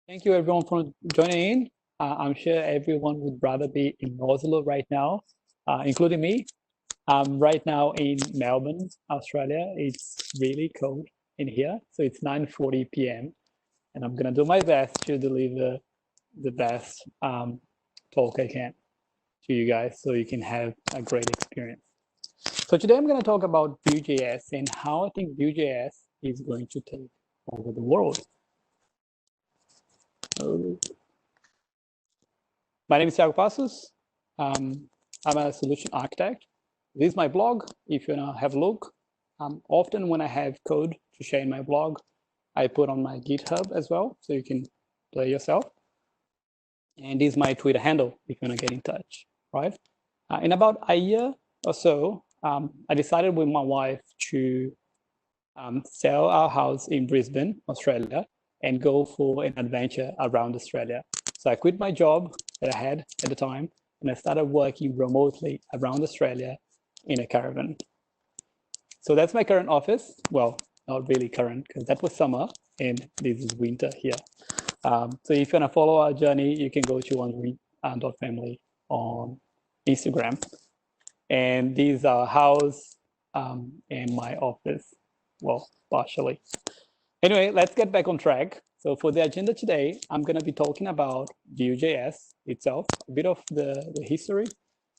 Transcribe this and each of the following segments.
Thank you everyone for joining in. I'm sure everyone would rather be in Oslo right now, including me. I'm right now in Melbourne, Australia. It's really cold in here, so it's 9:40 p.m. and I'm gonna do my best to deliver the best talk I can to you guys, so you can have a great experience. So today I'm gonna talk about Vue.js and how I think Vue.js is going to take over the world. My name is Thiago Passos. I'm a solution architect. This is my blog. If you wanna have a look, often when I have code to share in my blog, I put on my GitHub as well, so you can play yourself. And this is my Twitter handle if you wanna get in touch, right? In about a year or so, I decided with my wife to sell our house in Brisbane, Australia, and go for an adventure around Australia. So I quit my job that I had at the time, and I started working remotely around Australia in a caravan. So that's my current office. Well, not really current, because that was summer, and this is winter here. So if you want to follow our journey, you can go to onewing.family on Instagram. And these are house and my office, well, partially. Anyway, let's get back on track. So for the agenda today, I'm going to be talking about Vue.js itself, a bit of the history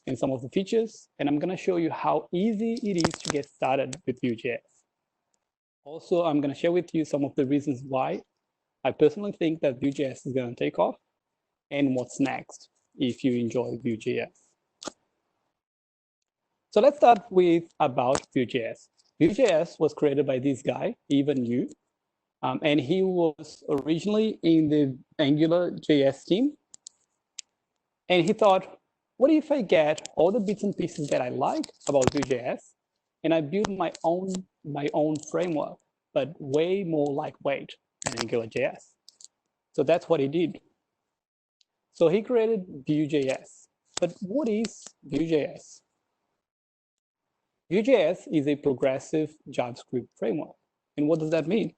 and some of the features, and I'm going to show you how easy it is to get started with Vue.js. Also, I'm going to share with you some of the reasons why I personally think that Vue.js is going to take off and what's next if you enjoy Vue.js. So let's start with about Vue.js. Vue.js was created by this guy, Even Yu, and he was originally in the Angular.js team. And he thought, what if I get all the bits and pieces that I like about Vue.js and I build my own framework, but way more lightweight than Angular.js? So that's what he did. So he created Vue.js. But what is Vue.js? Vue.js is a progressive JavaScript framework. And what does that mean?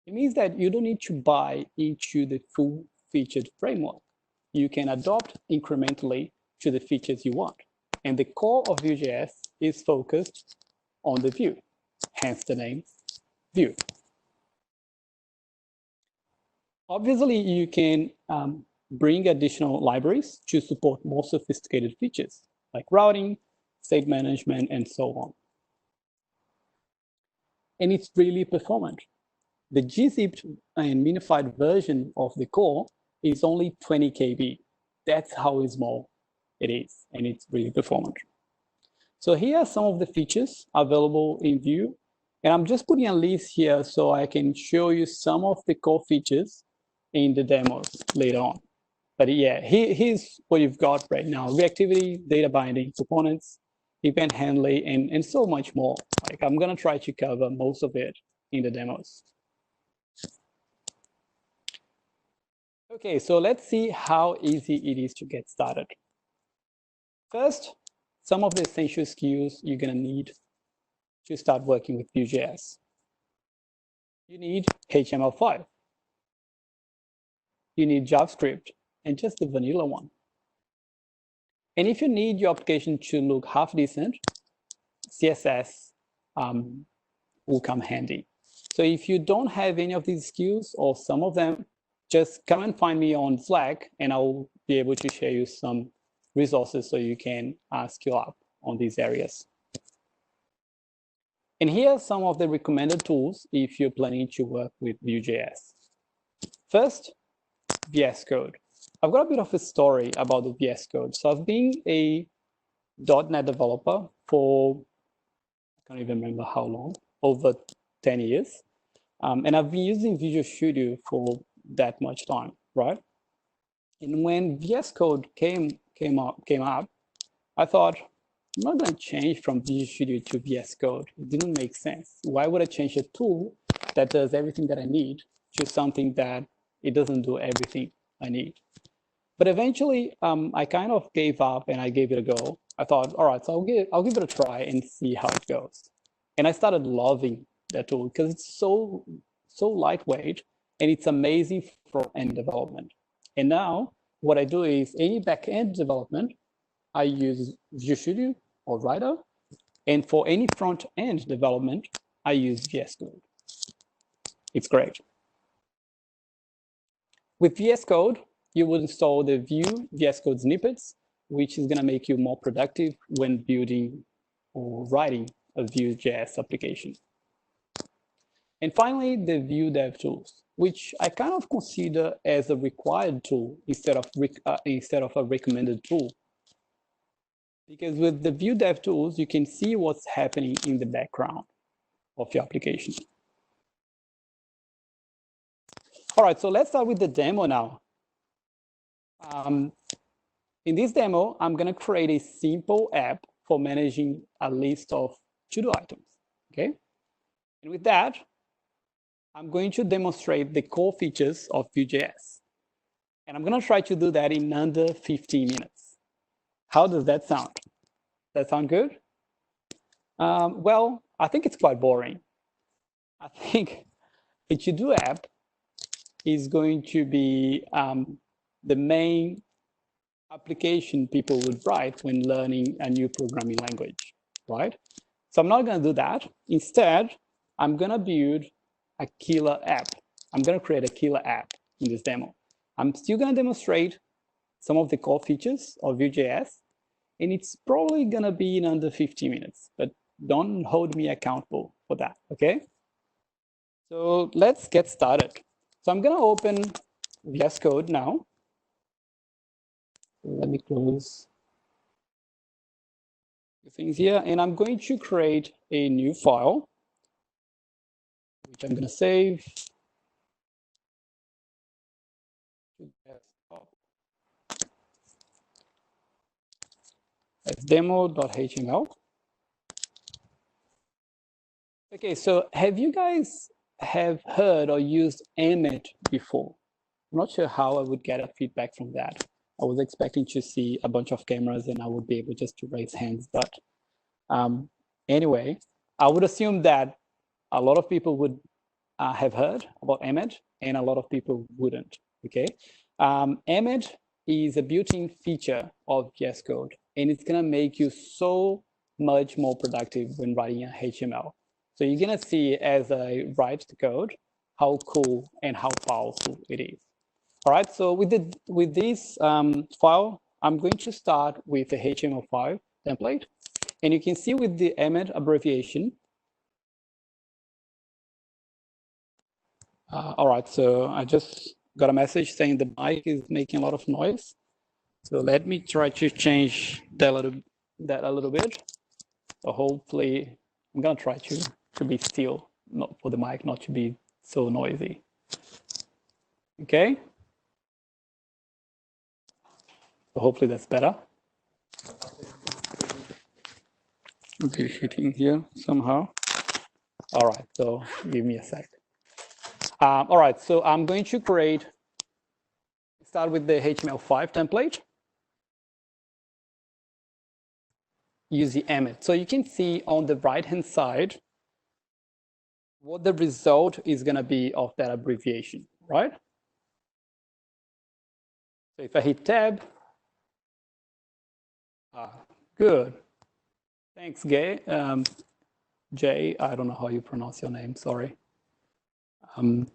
It means that you don't need to buy into the full-featured framework. You can adopt incrementally to the features you want. And the core of Vue.js is focused on the view, hence the name Vue. Obviously, you can bring additional libraries to support more sophisticated features like routing, state management, and so on. And it's really performant. The gzipped and minified version of the core is only 20 KB. That's how small it is, and it's really performant. So here are some of the features available in Vue, and I'm just putting a list here so I can show you some of the core features in the demos later on. But yeah, here's what you've got right now: reactivity, data binding, components, event handling, and so much more. Like, I'm gonna try to cover most of it in the demos. Okay, so let's see how easy it is to get started. First, some of the essential skills you're gonna need to start working with Vue.js. You need HTML5. You need JavaScript, and just the vanilla one. And if you need your application to look half decent, CSS will come handy. So if you don't have any of these skills or some of them, just come and find me on Slack, and I'll be able to share you some resources so you can skill up on these areas. And here are some of the recommended tools if you're planning to work with Vue.js. First, VS Code. I've got a bit of a story about the VS Code. So I've been a .NET developer for, I can't even remember how long, over 10 years. And I've been using Visual Studio for that much time, right? And when VS Code came up, I thought, I'm not going to change from Visual Studio to VS Code. It didn't make sense. Why would I change a tool that does everything that I need to something that it doesn't do everything I need? But eventually, I kind of gave up and I gave it a go. I thought, all right, so I'll give it a try and see how it goes. And I started loving that tool because it's so lightweight, and it's amazing for front-end development. And now what I do is any back-end development, I use Visual Studio or Rider. And for any front-end development, I use VS Code. It's great. With VS Code, you will install the Vue VS Code snippets, which is going to make you more productive when building or writing a Vue.js application. And finally, the Vue Dev Tools, which I kind of consider as a required tool instead of a recommended tool. Because with the Vue Dev Tools, you can see what's happening in the background of your application. All right, so let's start with the demo now. In this demo, I'm going to create a simple app for managing a list of to-do items, okay? And with that, I'm going to demonstrate the core features of Vue.js. And I'm going to try to do that in under 15 minutes. How does that sound? That sound good? Well, I think it's quite boring. I think a to-do app is going to be the main application people would write when learning a new programming language, right? So I'm not going to do that. Instead, I'm going to build a killer app. I'm going to create a killer app in this demo. I'm still going to demonstrate some of the core features of Vue.js, and it's probably going to be in under 15 minutes, but don't hold me accountable for that, okay? So let's get started. So I'm going to open VS Code now. Let me close the things here, and I'm going to create a new file, which I'm going to save. As demo.html. Okay, so have you guys heard or used Emmet before? I'm not sure how I would get a feedback from that. I was expecting to see a bunch of cameras and I would be able just to raise hands. But anyway, I would assume that a lot of people would have heard about Emmet and a lot of people wouldn't, okay? Emmet is a built-in feature of VS Code, and it's gonna make you so much more productive when writing a HTML. So you're gonna see as I write the code, how cool and how powerful it is. All right, so with this file, I'm going to start with the HTML5 template. And you can see with the Emmet abbreviation. All right, so I just got a message saying the mic is making a lot of noise. So let me try to change that a little bit. So hopefully, I'm gonna try to be still, not for the mic not to be so noisy. Okay. So hopefully that's better. Okay, hitting here somehow. All right, so give me a sec. All right, so I'm going to start with the HTML5 template. Use the Emmet. So you can see on the right-hand side what the result is going to be of that abbreviation, right? So if I hit tab, good. Thanks, Jay. Jay, I don't know how you pronounce your name, sorry. All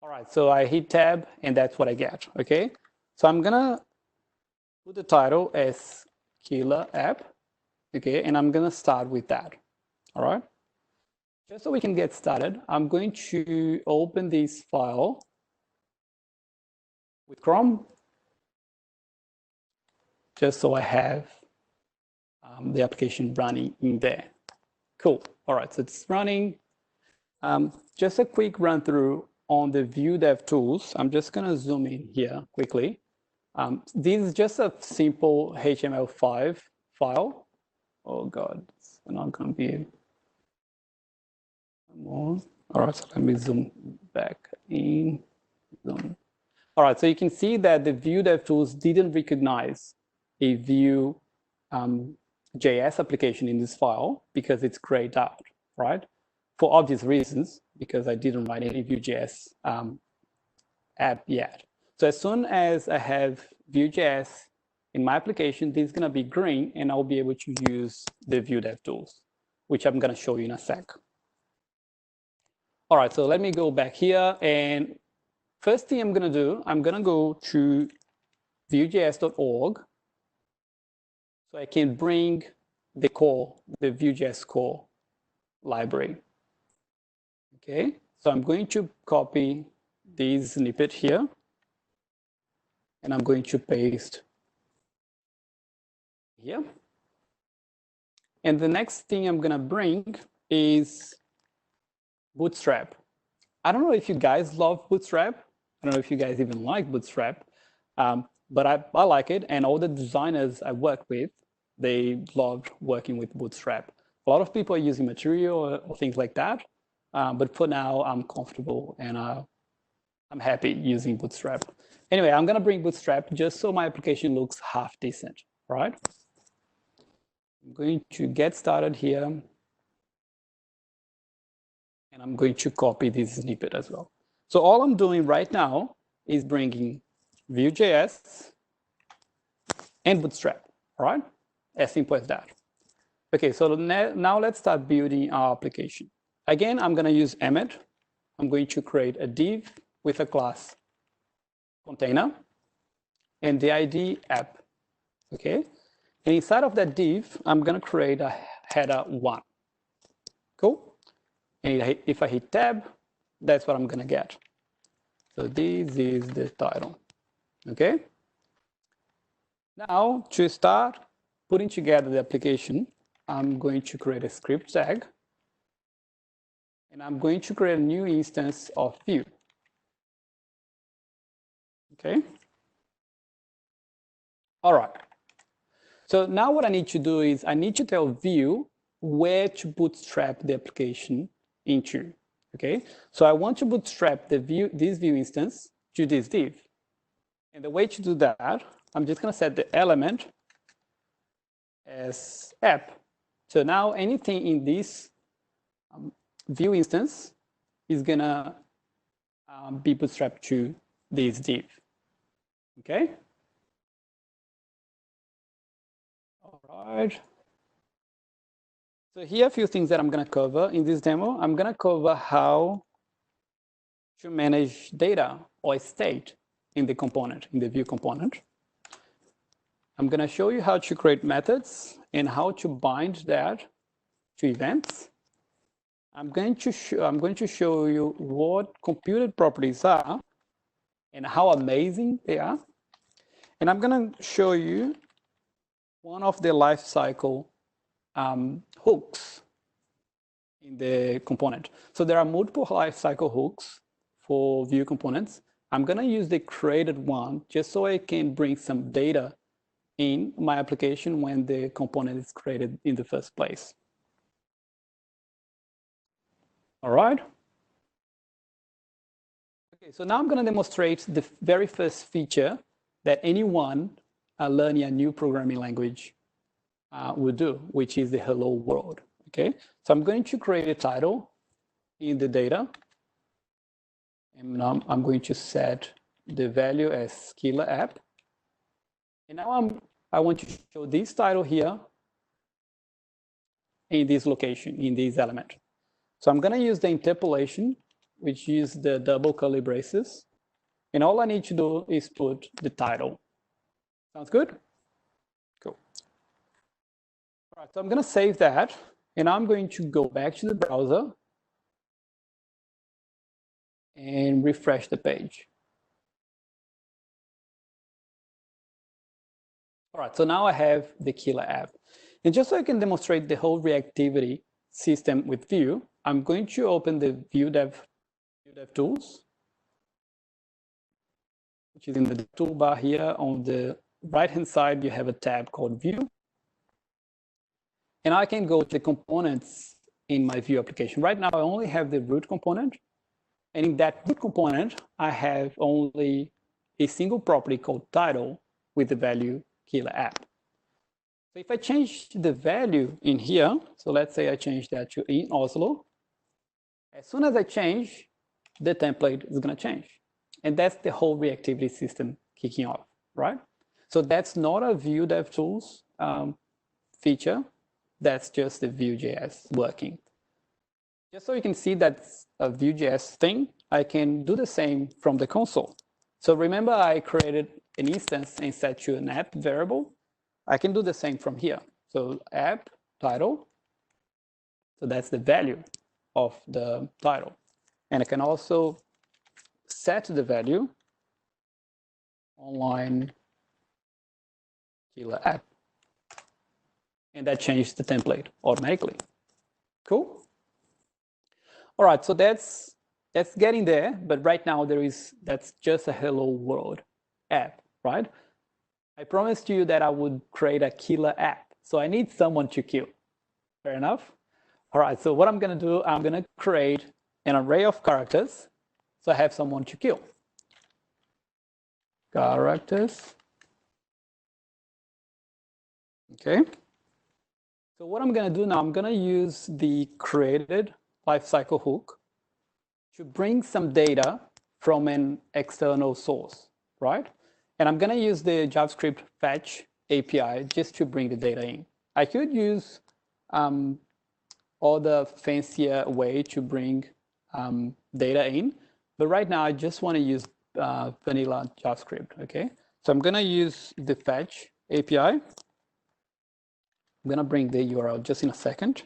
right, so I hit tab and that's what I get, okay? So I'm gonna put the title as killer app, okay? And I'm gonna start with that, all right? Just so we can get started, I'm going to open this file with Chrome, just so I have the application running in there. Cool, all right, so it's running. Just a quick run through on the Vue Dev Tools. I'm just gonna zoom in here quickly. This is just a simple HTML5 file. Oh God, it's not gonna be more. All right, so let me zoom back in. Zoom. All right, so you can see that the Vue Dev Tools didn't recognize a Vue JS application in this file because it's grayed out. right? For obvious reasons, because I didn't write any Vue.js app yet. So as soon as I have Vue.js in my application, this is going to be green, and I'll be able to use the Vue Dev tools, which I'm going to show you in a sec. All right, so let me go back here. And first thing I'm going to do, I'm going to go to Vue.js.org so I can bring the core, the Vue.js core library. Okay, so I'm going to copy this snippet here, and I'm going to paste here. And the next thing I'm going to bring is Bootstrap. I don't know if you guys love Bootstrap. I don't know if you guys even like Bootstrap, but I like it. And all the designers I work with, they loved working with Bootstrap. A lot of people are using Material or things like that. But for now, I'm comfortable and I'm happy using Bootstrap. Anyway, I'm going to bring Bootstrap just so my application looks half decent, right? I'm going to get started here. And I'm going to copy this snippet as well. So all I'm doing right now is bringing Vue.js and Bootstrap, all right? As simple as that. Okay, so now let's start building our application. Again, I'm going to use Emmet. I'm going to create a div with a class container and the ID app, okay? And inside of that div, I'm going to create a header 1. Cool? And if I hit tab, that's what I'm going to get. So this is the title, okay? Now, to start putting together the application, I'm going to create a script tag. And I'm going to create a new instance of Vue. Okay? All right. So now what I need to do is I need to tell Vue where to bootstrap the application into. Okay? So I want to bootstrap this Vue instance to this div. And the way to do that, I'm just going to set the element as app. So now anything in this Vue instance is going to be bootstrapped to this div. Okay? All right. So here are a few things that I'm going to cover in this demo. I'm going to cover how to manage data or state in the component, in the Vue component. I'm going to show you how to create methods and how to bind that to events. I'm going to show you what computed properties are and how amazing they are. And I'm going to show you one of the lifecycle hooks in the component. So there are multiple lifecycle hooks for Vue components. I'm going to use the created one just so I can bring some data in my application when the component is created in the first place. All right. Okay, so now I'm going to demonstrate the very first feature that anyone learning a new programming language would do, which is the hello world. Okay, so I'm going to create a title in the data. And now I'm going to set the value as killer app. And now I want to show this title here in this location, in this element. So I'm going to use the interpolation, which is the double curly braces. And all I need to do is put the title. Sounds good? Cool. All right, so I'm going to save that. And I'm going to go back to the browser and refresh the page. All right, so now I have the killer app. And just so I can demonstrate the whole reactivity system with Vue, I'm going to open the Vue Dev tools, which is in the toolbar here. On the right-hand side, you have a tab called Vue. And I can go to the components in my Vue application. Right now, I only have the root component. And in that root component, I have only a single property called title with the value killer app. So if I change the value in here, so let's say I change that to in Oslo, as soon as I change, the template is going to change. And that's the whole reactivity system kicking off, right? So that's not a Vue DevTools feature. That's just the Vue.js working. Just so you can see that's a Vue.js thing, I can do the same from the console. So remember I created an instance and set to an app variable. I can do the same from here. So app title. So that's the value of the title. And I can also set the value online killer app. And that changed the template automatically. Cool. All right, so that's getting there, but right now that's just a hello world app, right? I promised you that I would create a killer app, so I need someone to kill. Fair enough? All right, so what I'm gonna do, I'm gonna create an array of characters, so I have someone to kill. Characters. Okay. So what I'm gonna do now, I'm gonna use the created lifecycle hook to bring some data from an external source, right? And I'm gonna use the JavaScript fetch API just to bring the data in. I could use other fancier way to bring data in, but right now I just wanna use vanilla JavaScript, okay? So I'm gonna use the fetch API. I'm gonna bring the URL just in a second.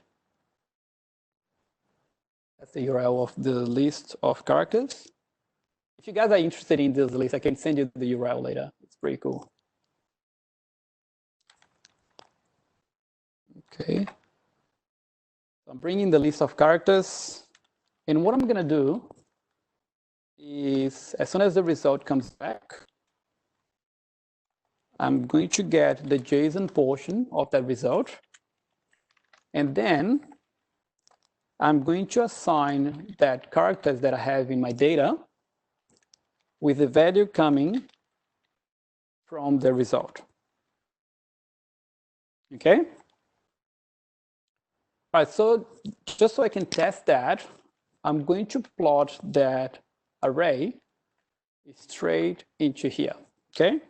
That's the URL of the list of characters. If you guys are interested in this list, I can send you the URL later. It's pretty cool. Okay. So I'm bringing the list of characters. And what I'm going to do is, as soon as the result comes back, I'm going to get the JSON portion of that result. And then I'm going to assign that characters that I have in my data with the value coming from the result. Okay? All right, so just so I can test that, I'm going to plot that array straight into here, okay?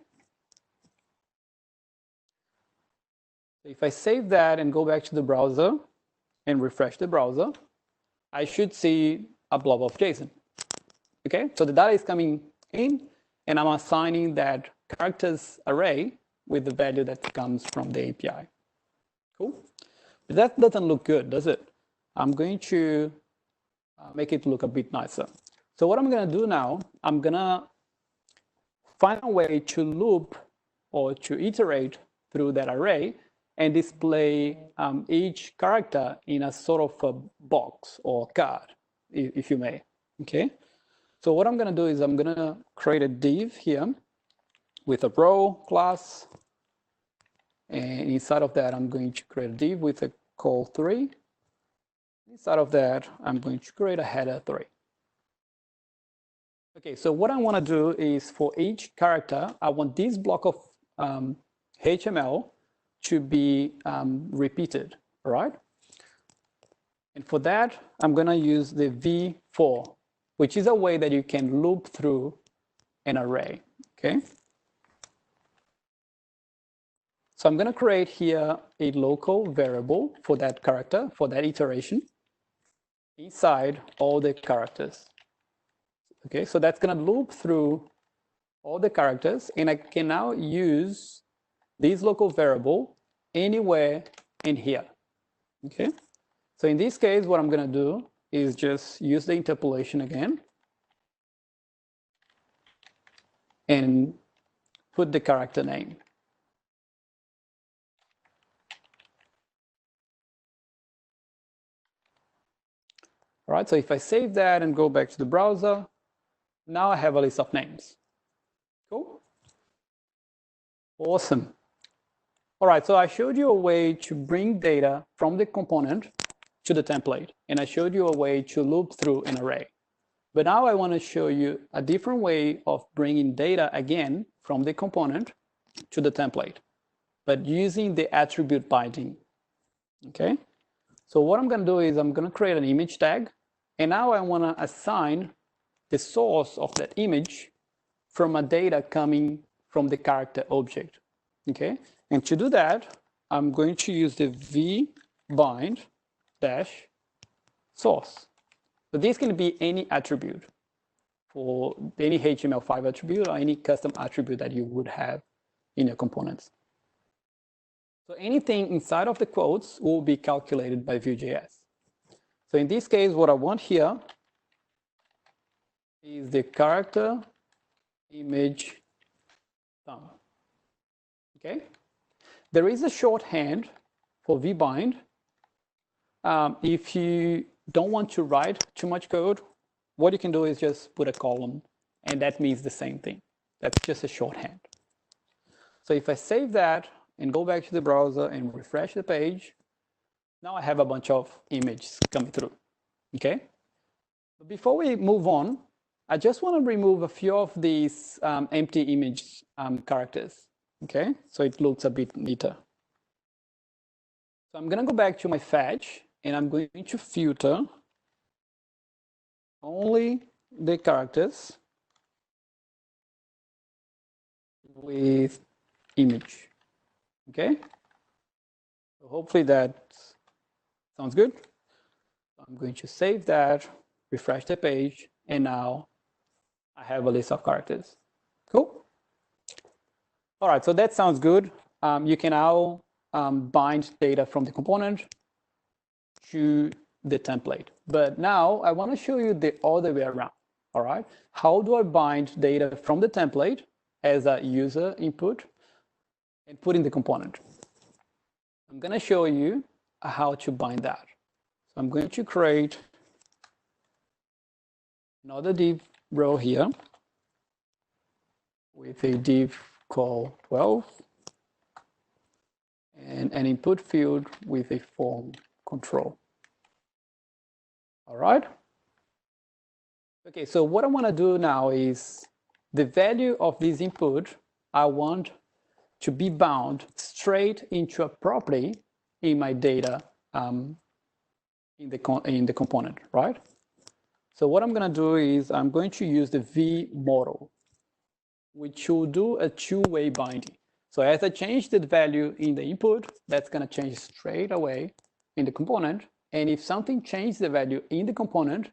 If I save that and go back to the browser and refresh the browser, I should see a blob of JSON. Okay, so the data is coming in and I'm assigning that characters array with the value that comes from the API. Cool. But that doesn't look good, does it? I'm going to make it look a bit nicer. So what I'm going to do now, I'm going to find a way to loop or to iterate through that array and display each character in a sort of a box or card, if you may. Okay. So what I'm going to do is I'm going to create a div here with a row class. And inside of that, I'm going to create a div with a call 3. Inside of that, I'm going to create a header 3. Okay, so what I want to do is for each character, I want this block of HTML to be repeated, all right? And for that, I'm going to use the v-for, which is a way that you can loop through an array, okay? So I'm going to create here a local variable for that character, for that iteration, inside all the characters. Okay, so that's going to loop through all the characters, and I can now use this local variable anywhere in here. Okay, so in this case, what I'm going to do is just use the interpolation again and put the character name. All right, so if I save that and go back to the browser, now I have a list of names. Cool. Awesome. All right, so I showed you a way to bring data from the component to the template, and I showed you a way to loop through an array. But now I want to show you a different way of bringing data again from the component to the template. but using the attribute binding. Okay, so what I'm going to do is I'm going to create an image tag, and now I want to assign the source of that image from a data coming from the character object. Okay, and to do that, I'm going to use the vbind dash source. So this can be any attribute for any HTML5 attribute or any custom attribute that you would have in your components. So anything inside of the quotes will be calculated by Vue.js. So in this case, what I want here is the character image thumb. Okay. There is a shorthand for vbind. If you don't want to write too much code, what you can do is just put a column, and that means the same thing. That's just a shorthand. So if I save that and go back to the browser and refresh the page, now I have a bunch of images coming through. Okay. But before we move on, I just want to remove a few of these empty image characters. Okay, so it looks a bit neater. So I'm going to go back to my fetch, and I'm going to filter only the characters with image. Okay, so hopefully that sounds good. I'm going to save that, refresh the page, and now I have a list of characters. Cool. All right, so that sounds good. You can now bind data from the component to the template. But now I want to show you the other way around. All right, how do I bind data from the template as a user input and put in the component? I'm going to show you how to bind that. So I'm going to create another div row here with a div called 12 and an input field with a form control. All right. Okay, so what I want to do now is the value of this input, I want to be bound straight into a property in my data in the component, right? So what I'm going to do is I'm going to use the v model, which will do a two-way binding. So as I change the value in the input, that's going to change straight away in the component. And if something changes the value in the component,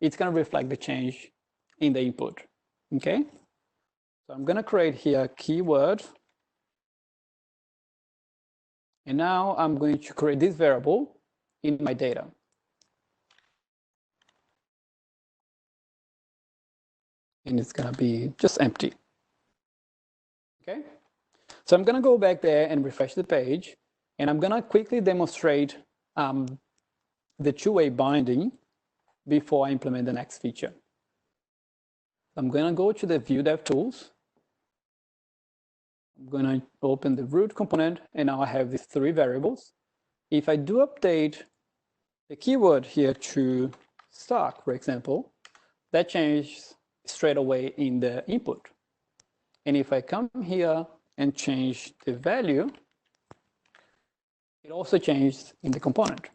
it's going to reflect the change in the input. Okay? So I'm going to create here a keyword. And now I'm going to create this variable in my data. And it's going to be just empty. Okay? So I'm going to go back there and refresh the page, and I'm going to quickly demonstrate the two-way binding before I implement the next feature. I'm going to go to the Vue Dev Tools. I'm going to open the root component, and now I have these three variables. If I do update the keyword here to stock, for example, that changes straight away in the input. And if I come here and change the value, it also changes in the component.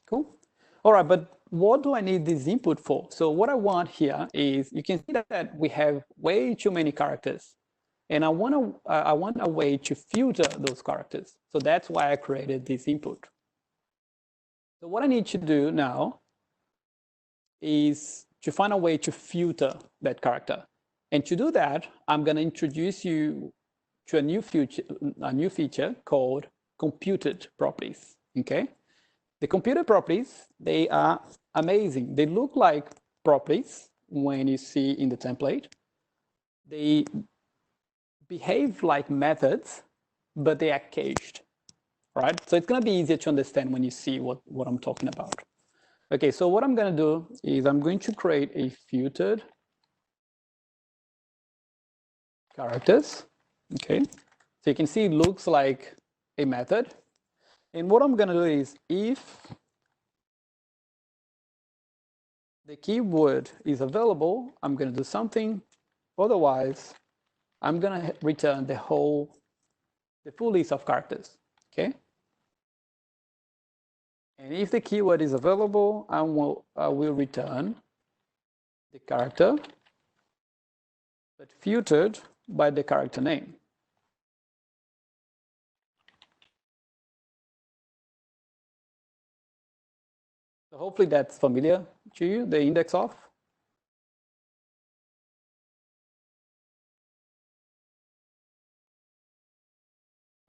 Cool. All right, but what do I need this input for? So what I want here is, you can see that we have way too many characters, and I want a way to filter those characters. So that's why I created this input. So what I need to do now is to find a way to filter that character. And to do that, I'm going to introduce you to a new feature called computed properties. Okay, the computed properties, they are amazing. They look like properties when you see in the template. They behave like methods, but they are caged. All right, so it's going to be easier to understand when you see what I'm talking about. Okay, so what I'm going to do is I'm going to create a filtered characters. Okay, so you can see it looks like a method. And what I'm going to do is, if the keyword is available, I'm going to do something. Otherwise, I'm going to return the whole the full list of characters, okay? And if the keyword is available, I will return the character, but filtered by the character name. So hopefully that's familiar to you, the index of.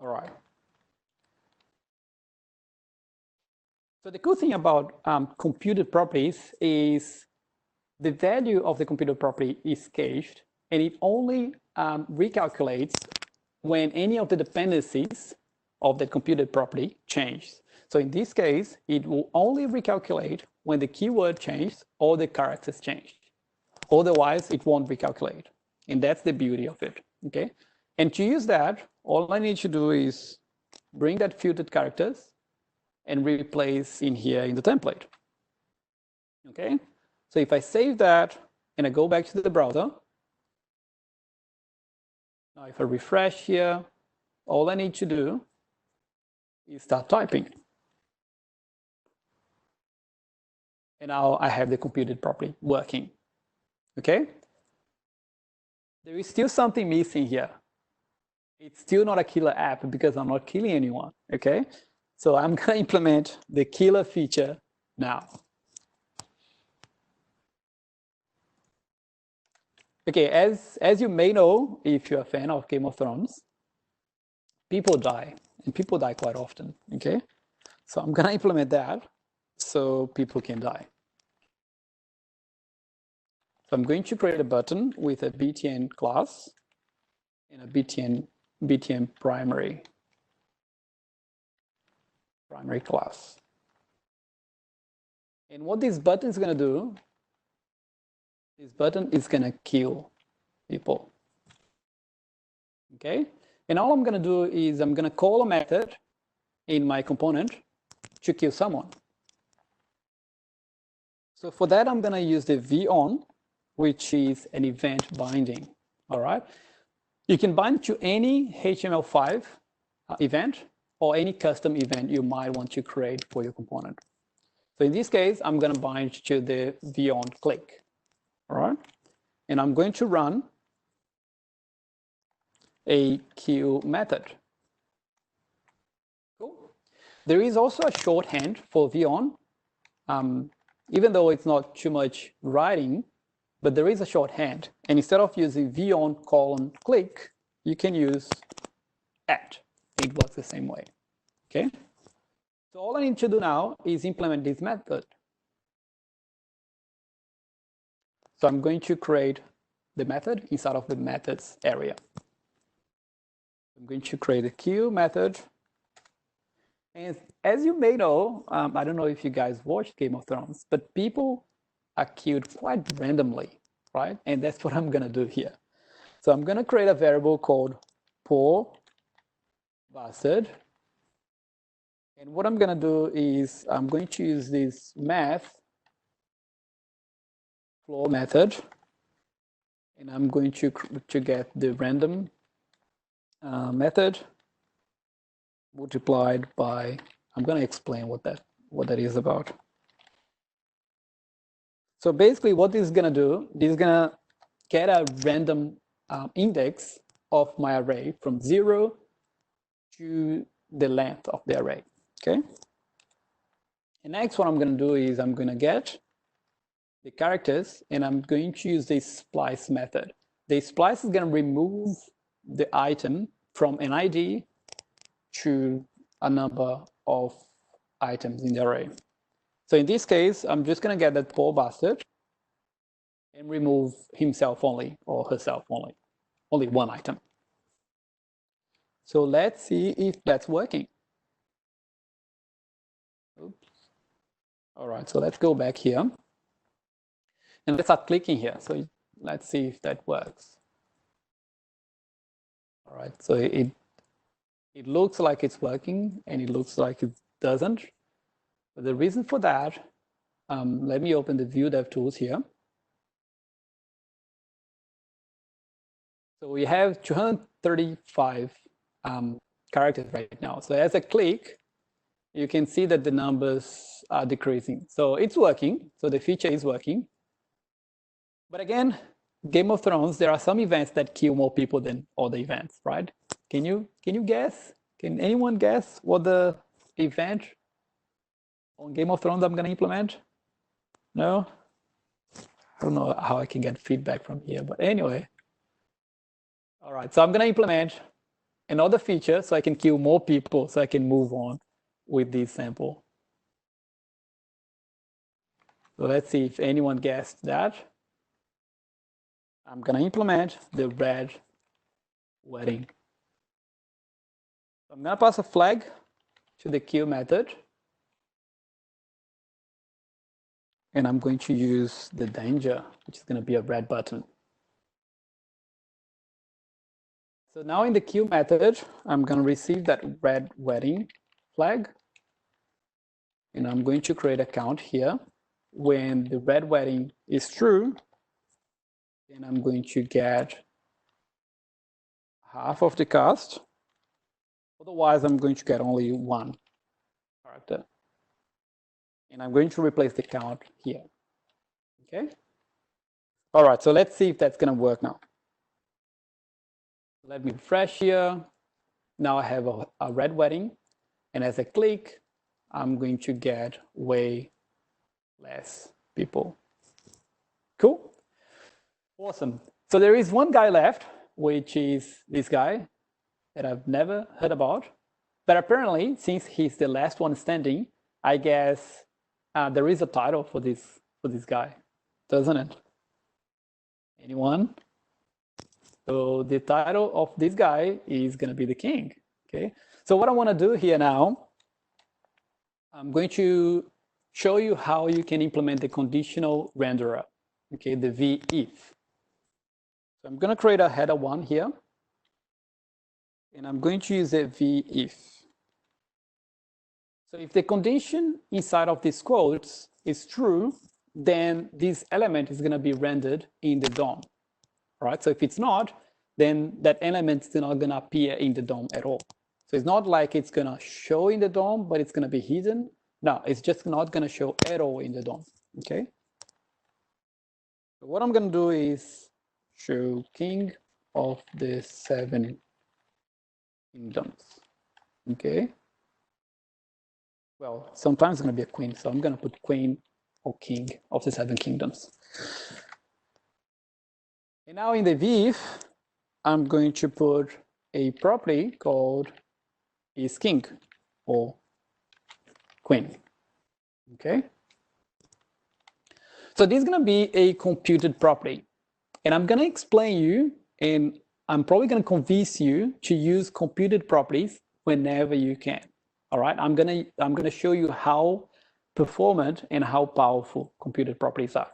All right. So the cool thing about computed properties is the value of the computed property is cached, and it only recalculates when any of the dependencies of the computed property changes. So in this case, it will only recalculate when the keyword changed or the characters changed. Otherwise, it won't recalculate. And that's the beauty of it, okay? And to use that, all I need to do is bring that filtered characters and replace in here in the template, okay? So if I save that and I go back to the browser, now if I refresh here, all I need to do is start typing. And now I have the computed property working, okay? There is still something missing here. It's still not a killer app because I'm not killing anyone, okay? So I'm gonna implement the killer feature now. Okay, as you may know, if you're a fan of Game of Thrones, people die, and people die quite often, okay? So I'm gonna implement that so people can die. So I'm going to create a button with a btn class and a btn primary class. And what this button is gonna do, this button is gonna kill people, okay? And all I'm gonna do is I'm gonna call a method in my component to kill someone. So for that, I'm gonna use the VON, which is an event binding, all right? You can bind to any HTML5 event or any custom event you might want to create for your component. So in this case, I'm gonna bind to the VON click, all right? And I'm going to run a kill method. Cool. There is also a shorthand for VON, even though it's not too much writing, but there is a shorthand. And instead of using VON : click, you can use @ It works the same way, okay? So all I need to do now is implement this method. So I'm going to create the method inside of the methods area. I'm going to create a kill method. And as you may know, I don't know if you guys watched Game of Thrones, but people are killed quite randomly, right? And that's what I'm gonna do here. So I'm gonna create a variable called poor bastard. And what I'm gonna do is I'm going to use this math floor method, and I'm going to get the random method multiplied by, I'm gonna explain what that is about. So basically what this is gonna do, this is gonna get a random index of my array from 0 to the length of the array, okay? And next what I'm gonna do is I'm gonna get the characters and I'm going to use this splice method. The splice is gonna remove the item from an ID to a number of items in the array. So in this case, I'm just gonna get that poor bastard and remove himself only or herself only one item. So let's see if that's working. Oops. All right, so let's go back here and let's start clicking here. So let's see if that works. All right, so it looks like it's working and it looks like it doesn't. But the reason for that, let me open the Vue DevTools here. So we have 235 characters right now. So as I click, you can see that the numbers are decreasing. So it's working. So the feature is working. But again, Game of Thrones, there are some events that kill more people than other events, right? Can you guess? Can anyone guess what the event on Game of Thrones I'm going to implement? No? I don't know how I can get feedback from here, but anyway. All right, so I'm going to implement another feature so I can kill more people so I can move on with this sample. So let's see if anyone guessed that. I'm going to implement the red wedding. So I'm going to pass a flag to the kill method. And I'm going to use the danger, which is going to be a red button. So now in the kill method, I'm going to receive that red wedding flag. And I'm going to create a count here. When the red wedding is true, then I'm going to get half of the cast. Otherwise, I'm going to get only one character. And I'm going to replace the count here. Okay? All right, so let's see if that's going to work now. Let me refresh here. Now I have a red wedding. And as I click, I'm going to get way less people. Cool? Awesome. So there is one guy left, which is this guy that I've never heard about. But apparently, since he's the last one standing, I guess there is a title for this guy, doesn't it? Anyone? So the title of this guy is going to be the king. Okay. So what I want to do here now, I'm going to show you how you can implement the conditional renderer. Okay, the v-if. So I'm going to create a header one here, and I'm going to use a v-if. So if the condition inside of these quotes is true, then this element is going to be rendered in the DOM. All right, so if it's not, then that element is not going to appear in the DOM at all. So it's not like it's going to show in the DOM, but it's going to be hidden. No, it's just not going to show at all in the DOM. Okay. So what I'm going to do is show king of the 7 kingdoms. Okay. Well, sometimes it's going to be a queen, so I'm going to put queen or king of the 7 kingdoms. And now in the v-if, I'm going to put a property called is king or queen. Okay. So this is going to be a computed property. And I'm going to explain you, and I'm probably going to convince you to use computed properties whenever you can. All right. I'm going to show you how performant and how powerful computed properties are.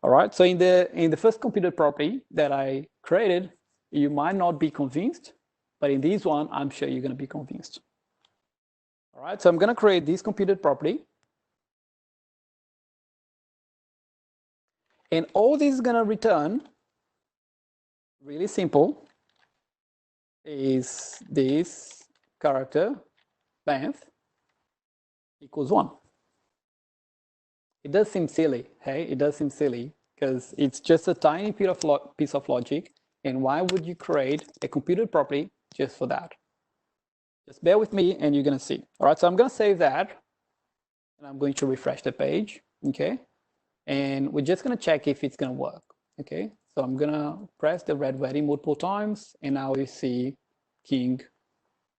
All right. So in the first computed property that I created, you might not be convinced, but in this one, I'm sure you're going to be convinced. All right. So I'm going to create this computed property. And all this is going to return, really simple, is this character length equals 1. It does seem silly, hey? It does seem silly because it's just a tiny piece of logic. And why would you create a computed property just for that? Just bear with me and you're going to see. All right, so I'm going to save that. And I'm going to refresh the page, okay? And we're just going to check if it's going to work, okay? So I'm going to press the red wedding multiple times. And now we see king,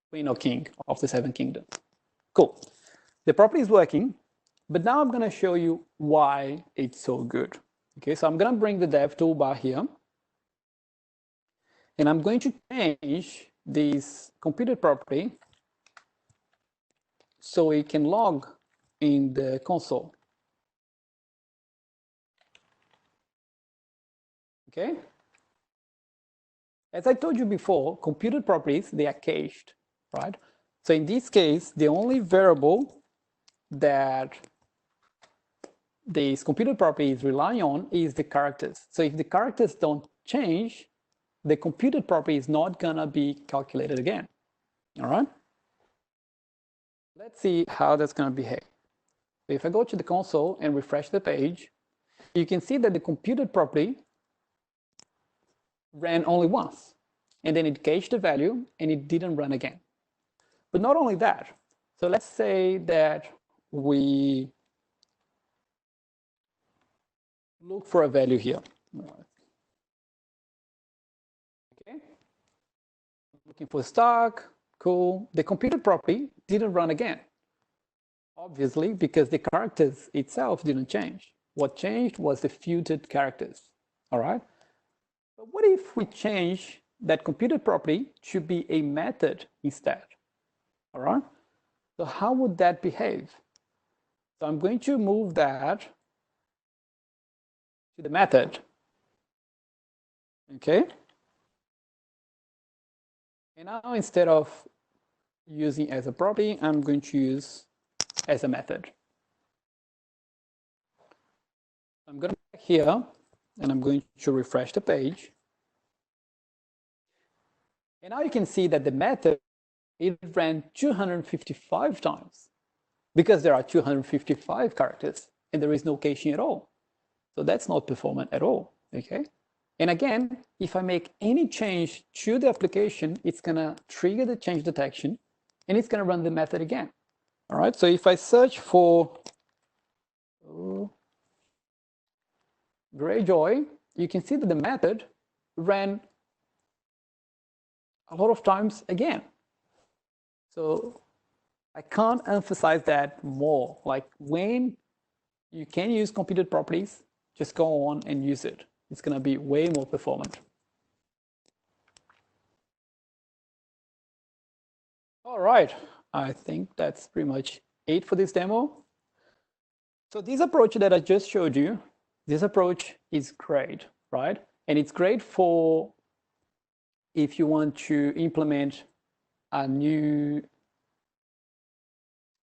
queen or king of the 7 kingdoms. Cool. The property is working. But now I'm going to show you why it's so good. Okay, so I'm going to bring the dev toolbar here. And I'm going to change this computed property so it can log in the console. Okay? As I told you before, computed properties, they are cached, right? So in this case, the only variable that this computed property is relying on is the characters. So if the characters don't change, the computed property is not gonna be calculated again, all right? Let's see how that's going to behave. If I go to the console and refresh the page, you can see that the computed property ran only once, and then it cached the value and it didn't run again. But not only that, so let's say that we look for a value here. Okay, looking for stock, cool. The computed property didn't run again, obviously, because the characters itself didn't change. What changed was the filtered characters, all right? But what if we change that computed property to be a method instead, all right? So how would that behave? So I'm going to move that to the method, okay? And now instead of using as a property, I'm going to use as a method. I'm going to go back here and I'm going to refresh the page. And now you can see that the method, it ran 255 times because there are 255 characters and there is no caching at all. So that's not performant at all, okay? And again, if I make any change to the application, it's gonna trigger the change detection and it's gonna run the method again. All right, so if I search for Greyjoy, you can see that the method ran a lot of times again. So I can't emphasize that more. Like when you can use computed properties, just go on and use it. It's going to be way more performant. All right, I think that's pretty much it for this demo. So this approach that I just showed you, this approach is great, right? And it's great for if you want to implement a new,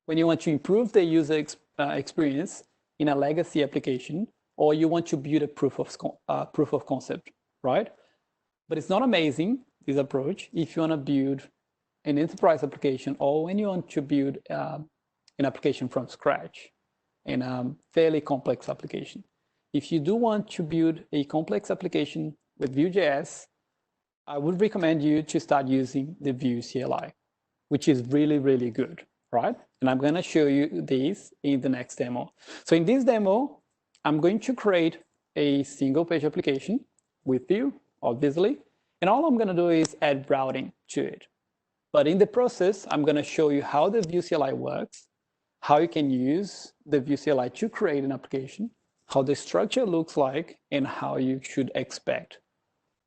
when you want to improve the user experience in a legacy application, or you want to build a proof of concept, right? But it's not amazing, this approach, if you want to build an enterprise application or when you want to build an application from scratch in a fairly complex application. If you do want to build a complex application with Vue.js, I would recommend you to start using the Vue CLI, which is really, really good, right? And I'm going to show you this in the next demo. So in this demo, I'm going to create a single page application with Vue, obviously. And all I'm going to do is add routing to it. But in the process, I'm going to show you how the Vue CLI works, how you can use the Vue CLI to create an application, how the structure looks like, and how you should expect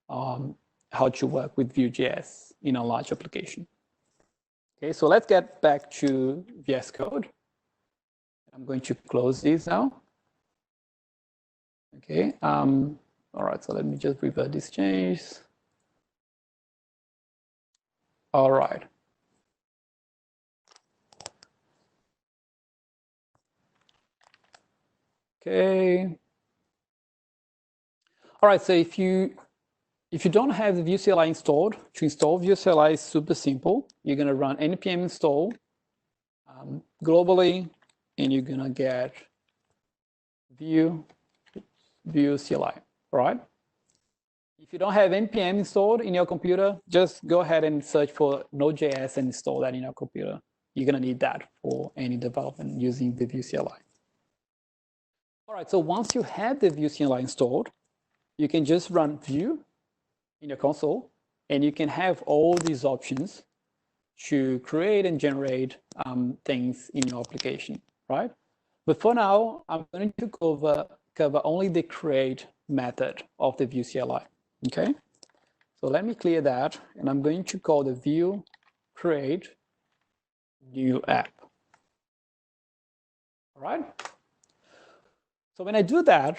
how to work with Vue.js in a large application. Okay, so let's get back to VS Code. I'm going to close this now. Okay, all right, so let me just revert this change. All right. Okay. All right, so if you don't have the Vue CLI installed, to install Vue CLI is super simple. You're going to run npm install globally, and you're going to get Vue CLI, all right? If you don't have npm installed in your computer, just go ahead and search for Node.js and install that in your computer. You're going to need that for any development using the Vue CLI. All right, so once you have the Vue CLI installed, you can just run Vue in your console, and you can have all these options to create and generate things in your application, right? But for now, I'm going to cover only the create method of the Vue CLI, okay? So let me clear that, and I'm going to call the Vue create new app, all right? So when I do that,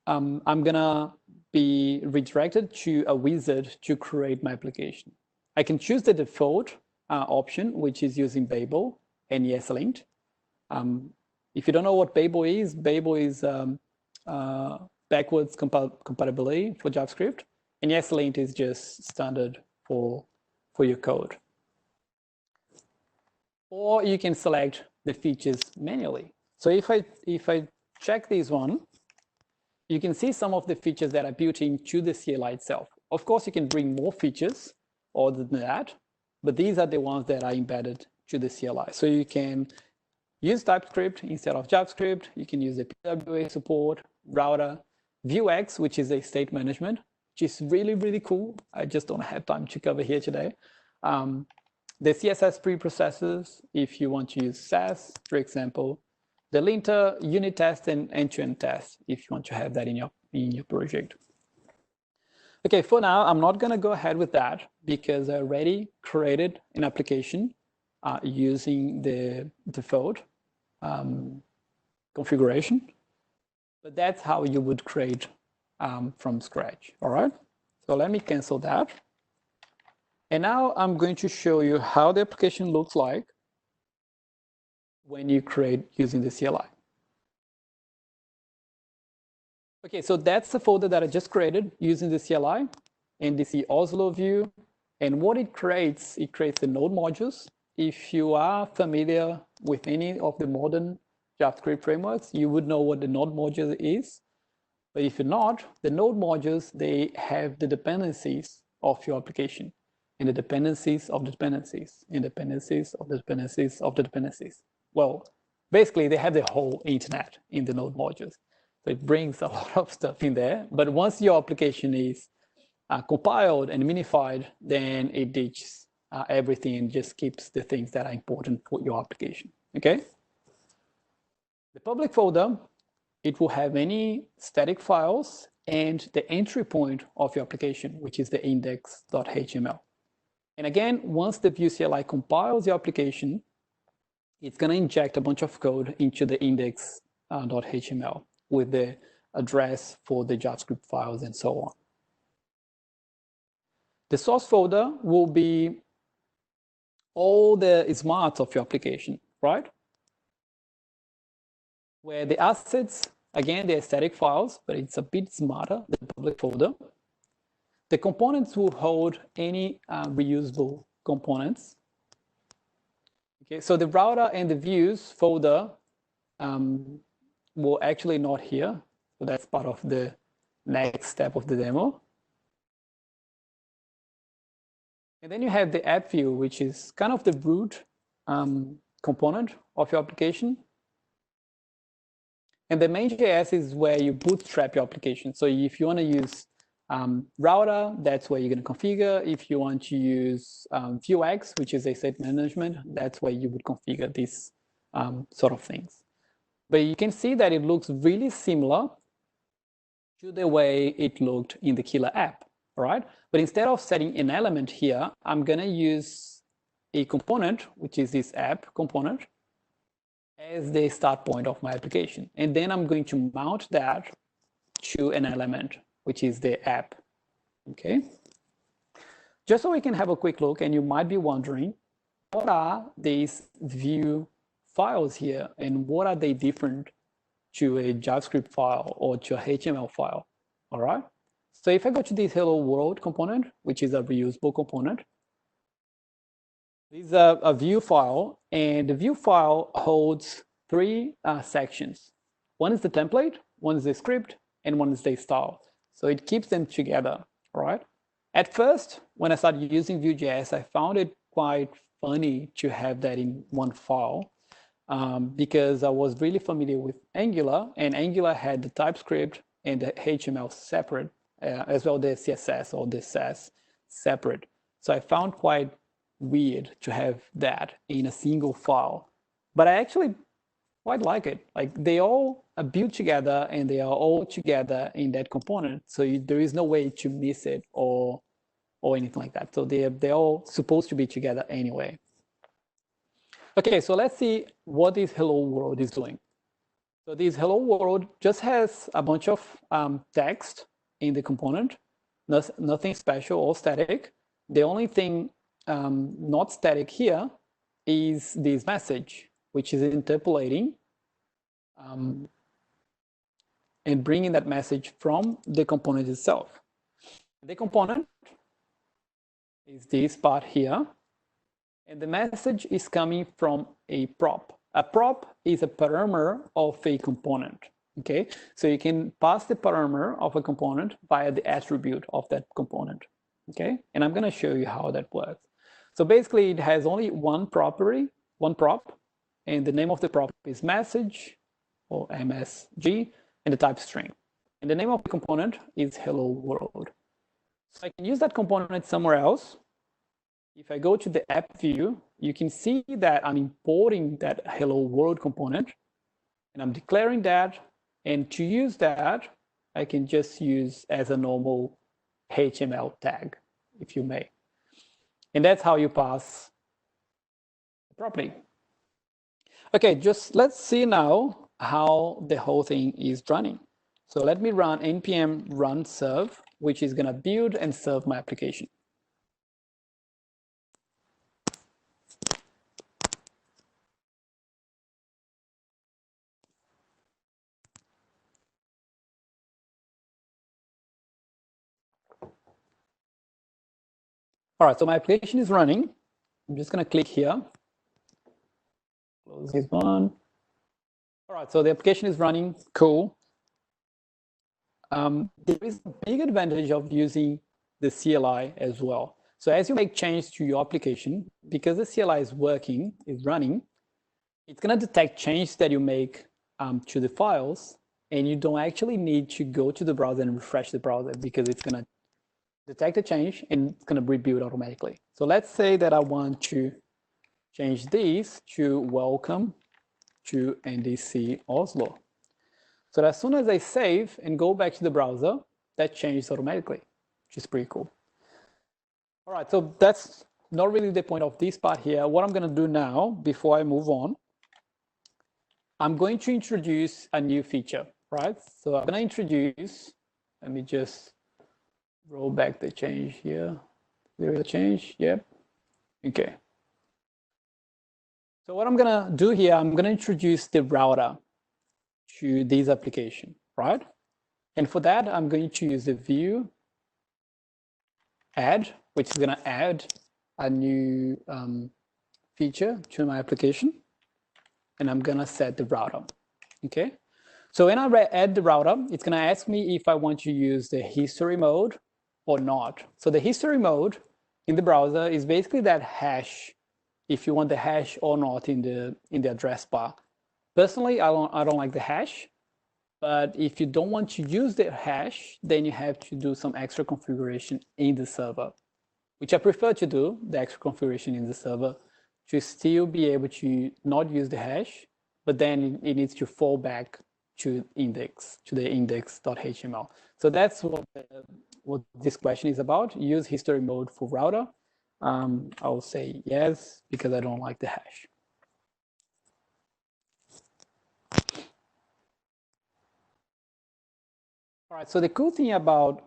I'm gonna be redirected to a wizard to create my application. I can choose the default option, which is using Babel and ESLint. If you don't know what Babel is backwards compatibility for JavaScript, and ESLint is just standard for your code. or you can select the features manually. So if I check this one, you can see some of the features that are built into the CLI itself. Of course, you can bring more features other than that, but these are the ones that are embedded to the CLI. So you can use TypeScript instead of JavaScript. You can use the PWA support, router, Vuex, which is a state management, which is really, really cool. I just don't have time to cover here today. The CSS preprocessors, if you want to use Sass, for example, the linter, unit test, and end-to-end test, if you want to have that in your project. Okay, for now, I'm not going to go ahead with that because I already created an application using the default configuration. But that's how you would create from scratch, all right? So let me cancel that. And now I'm going to show you how the application looks like when you create using the CLI. Okay, so that's the folder that I just created using the CLI and the Oslo view. And what it creates the node modules. If you are familiar with any of the modern JavaScript frameworks, you would know what the node module is. But if you're not, the node modules, they have the dependencies of your application and the dependencies of the dependencies and dependencies of the dependencies of the dependencies. Well, basically, they have the whole internet in the node modules. So it brings a lot of stuff in there. But once your application is compiled and minified, then it ditches everything and just keeps the things that are important for your application, okay? The public folder, it will have any static files and the entry point of your application, which is the index.html. And again, once the Vue CLI compiles your application, it's going to inject a bunch of code into the index.html with the address for the JavaScript files and so on. The source folder will be all the smarts of your application, right? Where the assets, again, they're static files, but it's a bit smarter, the public folder. The components will hold any reusable components. Okay, so the router and the views folder will actually not here. So that's part of the next step of the demo. And then you have the app view, which is kind of the root component of your application. And the main.js is where you bootstrap your application. So if you want to use router, that's where you're going to configure. If you want to use Vuex, which is a state management, that's where you would configure these sort of things. But you can see that it looks really similar to the way it looked in the killer app, all right? But instead of setting an element here, I'm going to use a component, which is this app component, as the start point of my application. And then I'm going to mount that to an element, which is the app, okay? Just so we can have a quick look, and you might be wondering, what are these Vue files here, and what are they different to a JavaScript file or to a HTML file, all right? So if I go to this hello world component, which is a reusable component, this is a Vue file, and the Vue file holds three sections. One is the template, one is the script, and one is the style. So it keeps them together, right? At first, when I started using Vue.js, I found it quite funny to have that in one file because I was really familiar with Angular, and Angular had the TypeScript and the HTML separate, as well the CSS or the Sass separate. So I found quite weird to have that in a single file, but I actually quite like it. Like they all are built together and they are all together in that component. So there is no way to miss it or anything like that. So they're all supposed to be together anyway. Okay, so let's see what this hello world is doing. So this hello world just has a bunch of text in the component, nothing special or static. The only thing not static here is this message, which is interpolating and bringing that message from the component itself. The component is this part here, And the message is coming from a prop. A prop is a parameter of a component. Okay, so you can pass the parameter of a component via the attribute of that component. Okay, and I'm going to show you how that works. So basically, it has only one property, one prop, and the name of the prop is message or MSG, and the type string. And the name of the component is hello world. So I can use that component somewhere else. If I go to the app view, you can see that I'm importing that hello world component, and I'm declaring that. And to use that, I can just use as a normal HTML tag, if you may. And that's how you pass the property. Okay, just let's see now how the whole thing is running. So let me run npm run serve, which is going to build and serve my application. All right, so my application is running. I'm just going to click here. Close this one. All right, so the application is running. Cool. There is a big advantage of using the CLI as well. So as you make change to your application, because the CLI is working, is running, it's going to detect changes that you make to the files, and you don't actually need to go to the browser and refresh the browser because it's going to detect a change and it's going to rebuild automatically. So let's say that I want to change this to welcome to NDC Oslo. So as soon as I save and go back to the browser, that changes automatically, which is pretty cool. All right, so that's not really the point of this part here. What I'm going to do now, before I move on, I'm going to introduce a new feature, right? So I'm going to introduce, let me just roll back the change here. There is a change, yep. Okay. So what I'm going to do here, I'm going to introduce the router to this application, right? And for that, I'm going to use the Vue add, which is going to add a new feature to my application. And I'm going to set the router, okay? So when I add the router, it's going to ask me if I want to use the history mode or not. So the history mode in the browser is basically that hash, if you want the hash or not in the address bar. Personally, I don't like the hash. But if you don't want to use the hash, then you have to do some extra configuration in the server, which I prefer to do, the extra configuration in the server, to still be able to not use the hash, but then it needs to fall back to index, to the index.html. So that's what this question is about. Use history mode for router. I'll say yes, because I don't like the hash. All right, so the cool thing about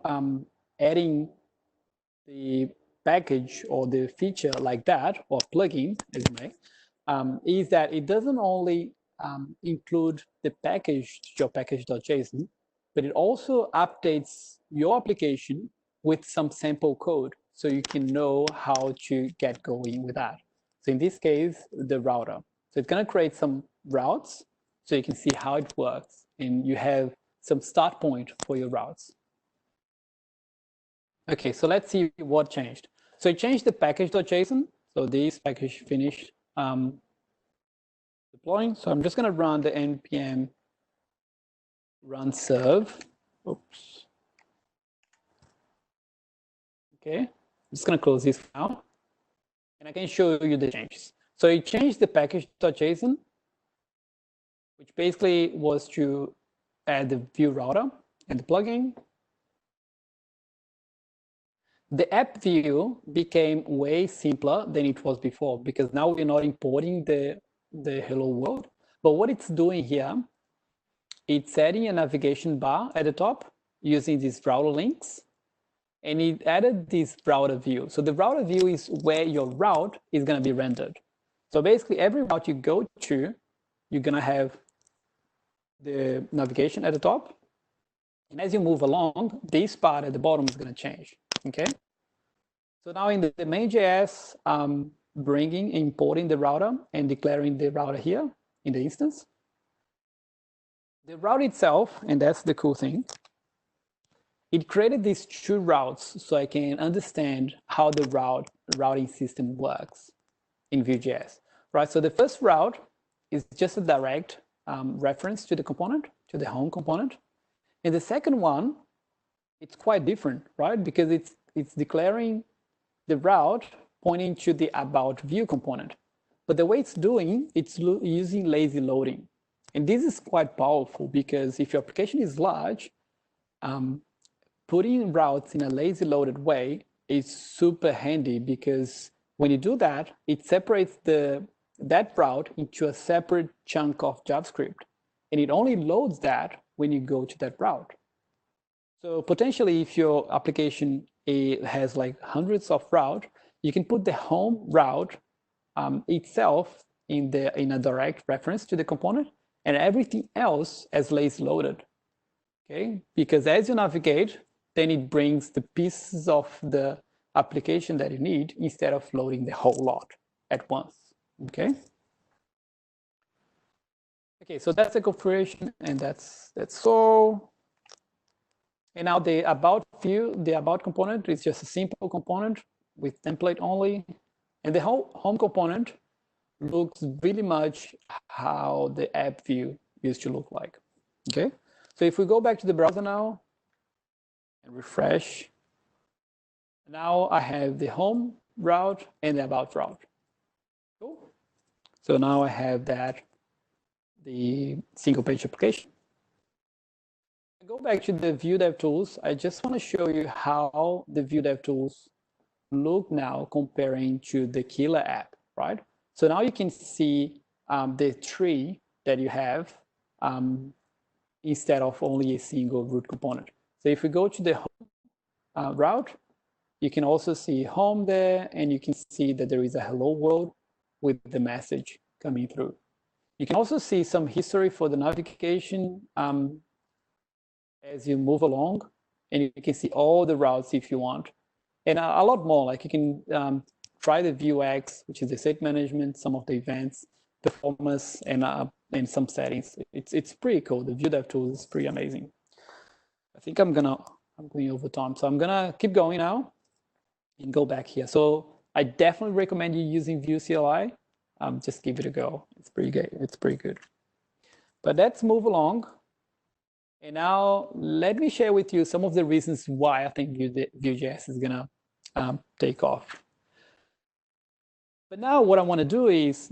adding the package or the feature like that, or plugin, as you may, is that it doesn't only include the package, your package.json, but it also updates your application with some sample code so you can know how to get going with that. So in this case, the router. So it's going to create some routes so you can see how it works, and you have some start point for your routes. Okay, so let's see what changed. So it changed the package.json. So this package finished deploying. So I'm just going to run the npm run serve. Oops. Okay, I'm just going to close this now. And I can show you the changes. So it changed the package.json, which basically was to add the Vue router and the plugin. The app view became way simpler than it was before, because now we're not importing the hello world. But what it's doing here, it's adding a navigation bar at the top using these router links, and it added this router view. So the router view is where your route is going to be rendered. So basically, every route you go to, you're going to have the navigation at the top. And as you move along, this part at the bottom is going to change. Okay. So now in the main.js, bringing, importing the router and declaring the router here in the instance. The route itself, and that's the cool thing, it created these two routes so I can understand how the routing system works in Vue.js, right? So the first route is just a direct reference to the component, to the home component. And the second one, it's quite different, right? Because it's declaring the route pointing to the about Vue component. But the way it's doing, it's using lazy loading. And this is quite powerful because if your application is large, putting routes in a lazy loaded way is super handy because when you do that, it separates that route into a separate chunk of JavaScript. And it only loads that when you go to that route. So potentially, if your application has like hundreds of routes, you can put the home route itself in a direct reference to the component and everything else as lazy loaded. Okay, because as you navigate, then it brings the pieces of the application that you need instead of loading the whole lot at once. Okay. Okay, so that's the configuration, and that's all. And now the about view, the about component is just a simple component with template only, and the whole home component looks really much how the app view used to look like. Okay, so if we go back to the browser now and refresh, now I have the home route and the about route. Cool. So now I have the single page application. Go back to the Vue Dev Tools. I just want to show you how the Vue Dev Tools look now comparing to the killer app, right? So now you can see the tree that you have instead of only a single root component. So if we go to the home route, you can also see home there, and you can see that there is a hello world with the message coming through. You can also see some history for the navigation as you move along, and you can see all the routes if you want, and a lot more. Like you can try the Vuex, which is the state management, some of the events, performance, and some settings. It's pretty cool. The Vue Dev Tools is pretty amazing. I think I'm going over time, so I'm gonna keep going now and go back here. So I definitely recommend you using Vue CLI. Just give it a go. It's pretty good. It's pretty good. But let's move along. And now let me share with you some of the reasons why I think Vue.js is gonna take off. But now what I want to do is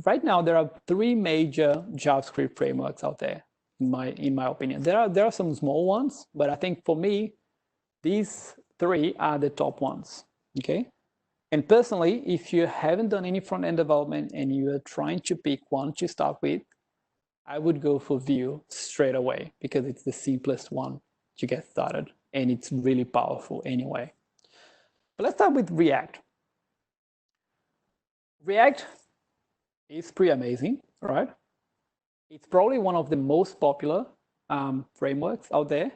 right now there are three major JavaScript frameworks out there, in my opinion. There are some small ones, but I think for me, these three are the top ones. Okay. And personally, if you haven't done any front-end development and you are trying to pick one to start with, I would go for Vue straight away because it's the simplest one to get started and it's really powerful anyway. But let's start with React. React is pretty amazing, right? It's probably one of the most popular frameworks out there,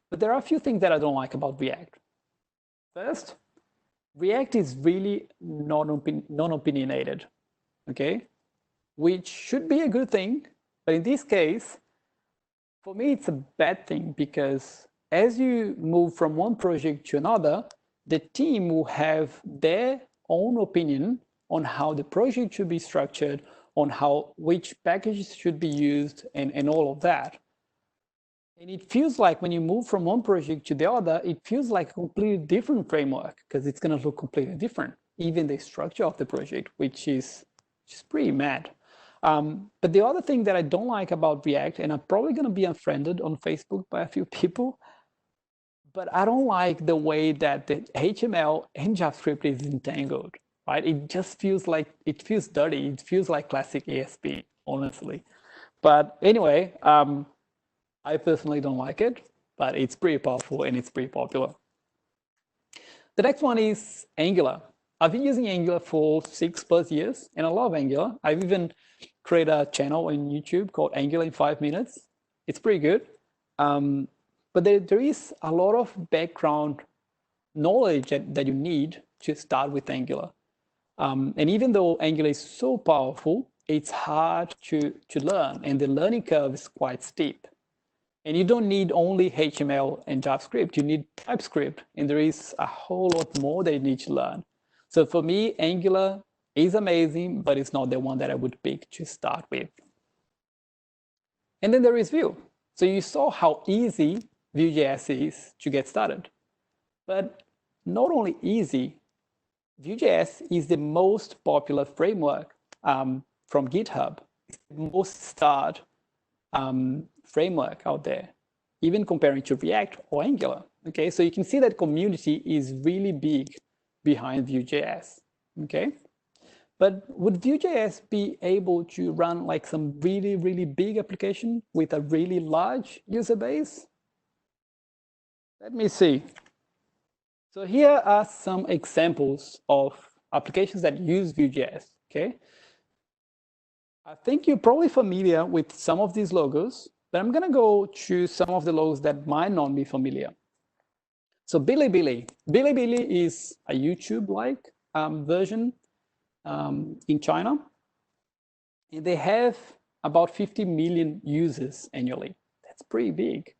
but there are a few things that I don't like about React. First, React is really non-opinionated, okay? Which should be a good thing, but in this case, for me, it's a bad thing because as you move from one project to another, the team will have their own opinion on how the project should be structured, on which packages should be used, and all of that. And it feels like when you move from one project to the other, it feels like a completely different framework because it's going to look completely different, even the structure of the project, which is just pretty mad. But the other thing that I don't like about React, and I'm probably going to be unfriended on Facebook by a few people, but I don't like the way that the HTML and JavaScript is entangled, right? It just feels like, it feels dirty. It feels like classic ASP, honestly. But anyway, I personally don't like it, but it's pretty powerful and it's pretty popular. The next one is Angular. I've been using Angular for 6+ years, and I love Angular. I've even created a channel on YouTube called Angular in 5 minutes. It's pretty good. But there is a lot of background knowledge that you need to start with Angular. And even though Angular is so powerful, it's hard to learn, and the learning curve is quite steep. And you don't need only HTML and JavaScript, you need TypeScript, and there is a whole lot more that you need to learn. So for me, Angular is amazing, but it's not the one that I would pick to start with. And then there is Vue. So you saw how easy Vue.js is to get started. But not only easy, Vue.js is the most popular framework from GitHub. It's the most starred framework out there, even comparing to React or Angular. Okay, so you can see that community is really big behind Vue.js. Okay, but would Vue.js be able to run like some really, really big application with a really large user base? Let me see. So here are some examples of applications that use Vue.js. Okay, I think you're probably familiar with some of these logos, but I'm going to go to some of the logos that might not be familiar. So Bilibili. Bilibili is a YouTube-like version in China. And they have about 50 million users annually. That's pretty big.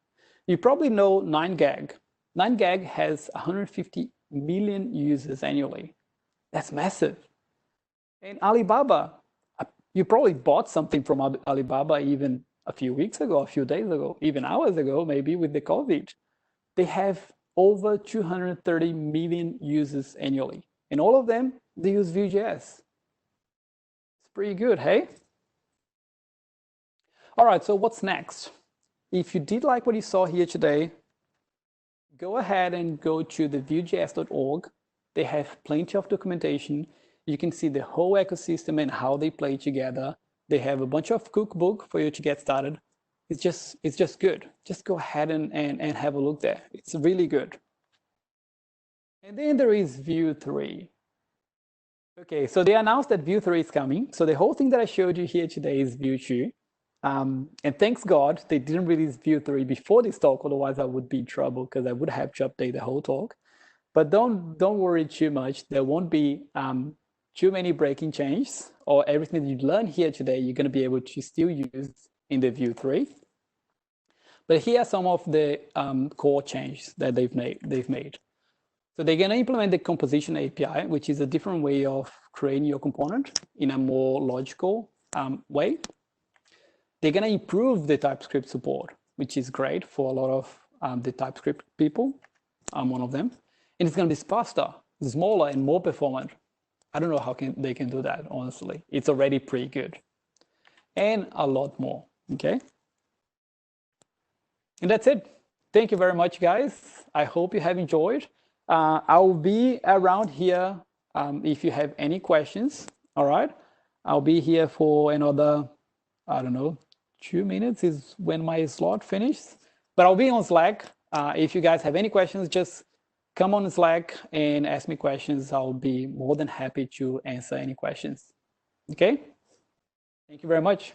You probably know 9gag. 9gag has 150 million users annually. That's massive. And Alibaba, you probably bought something from Alibaba even a few weeks ago, a few days ago, even hours ago, maybe with the COVID. They have over 230 million users annually. And all of them, they use Vue.js. It's pretty good, hey? All right, so what's next? If you did like what you saw here today, go ahead and go to the Vue.js.org. They have plenty of documentation. You can see the whole ecosystem and how they play together. They have a bunch of cookbook for you to get started. It's just good. Just go ahead and have a look there. It's really good. And then there is Vue 3. Okay, so they announced that Vue 3 is coming. So the whole thing that I showed you here today is Vue 2. And thanks God they didn't release Vue 3 before this talk, otherwise I would be in trouble because I would have to update the whole talk. But don't worry too much. There won't be too many breaking changes, or everything that you learn here today, you're going to be able to still use in the Vue 3. But here are some of the core changes that they've made. So they're going to implement the composition API, which is a different way of creating your component in a more logical way. They're going to improve the TypeScript support, which is great for a lot of the TypeScript people. I'm one of them. And it's going to be faster, smaller, and more performant. I don't know how they can do that, honestly. It's already pretty good. And a lot more, okay? And that's it. Thank you very much, guys. I hope you have enjoyed. I'll be around here if you have any questions, all right? I'll be here for another, I don't know, 2 minutes is when my slot finishes. But I'll be on Slack. If you guys have any questions, just come on Slack and ask me questions. I'll be more than happy to answer any questions. Okay? Thank you very much.